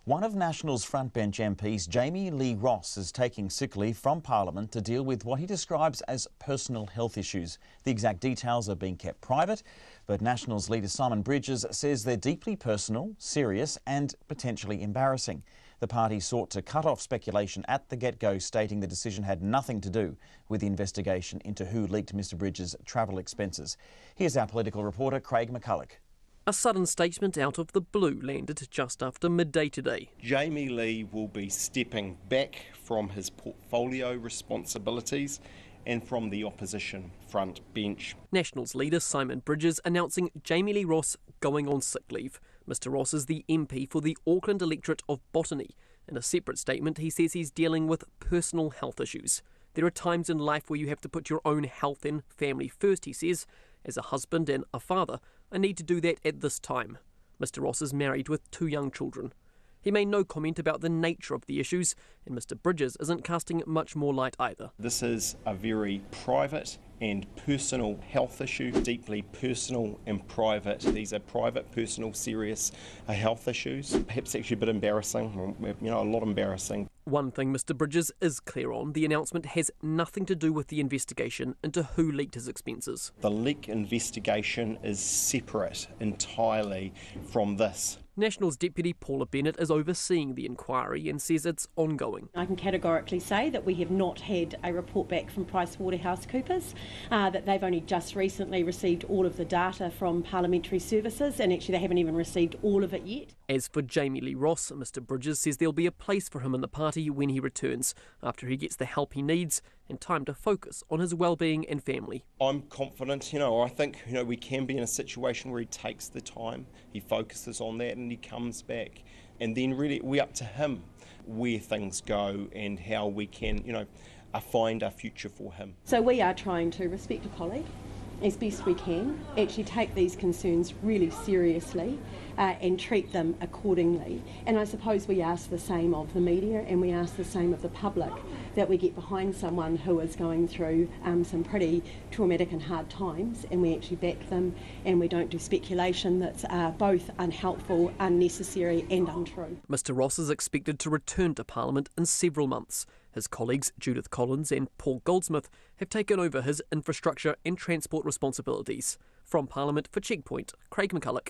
One of National's frontbench MPs, Jami-Lee Ross, is taking sick leave from Parliament to deal with what he describes as personal health issues. The exact details are being kept private, but National's leader Simon Bridges says they're deeply personal, serious and potentially embarrassing. The party sought to cut off speculation at the get-go, stating the decision had nothing to do with the investigation into who leaked Mr Bridges' travel expenses. Here's our political reporter Craig McCulloch. A sudden statement out of the blue landed just after midday today. Jami-Lee will be stepping back from his portfolio responsibilities and from the opposition front bench. National's leader Simon Bridges announcing Jami-Lee Ross going on sick leave. Mr Ross is the MP for the Auckland electorate of Botany. In a separate statement, he says he's dealing with personal health issues. There are times in life where you have to put your own health and family first, he says. As a husband and a father, I need to do that at this time. Mr Ross is married with 2 young children. He made no comment about the nature of the issues, and Mr Bridges isn't casting much more light either. This is a very private and personal health issue, deeply personal and private. These are private, personal, serious health issues. Perhaps actually a bit embarrassing, a lot embarrassing. One thing Mr Bridges is clear on, the announcement has nothing to do with the investigation into who leaked his expenses. The leak investigation is separate entirely from this. National's Deputy Paula Bennett is overseeing the inquiry and says it's ongoing. I can categorically say that we have not had a report back from PricewaterhouseCoopers, that they've only just recently received all of the data from Parliamentary Services, and actually they haven't even received all of it yet. As for Jami-Lee Ross, Mr Bridges says there'll be a place for him in the party when he returns, after he gets the help he needs and time to focus on his well-being and family. I'm confident, I think, we can be in a situation where he takes the time, he focuses on that and he comes back. And then really we're up to him where things go and how we can, find a future for him. So we are trying to respect a colleague as best we can, actually take these concerns really seriously and treat them accordingly. And I suppose we ask the same of the media and we ask the same of the public, that we get behind someone who is going through some pretty traumatic and hard times, and we actually back them and we don't do speculation that's both unhelpful, unnecessary and untrue. Mr Ross is expected to return to Parliament in several months. His colleagues Judith Collins and Paul Goldsmith have taken over his infrastructure and transport responsibilities. From Parliament for Checkpoint, Craig McCulloch.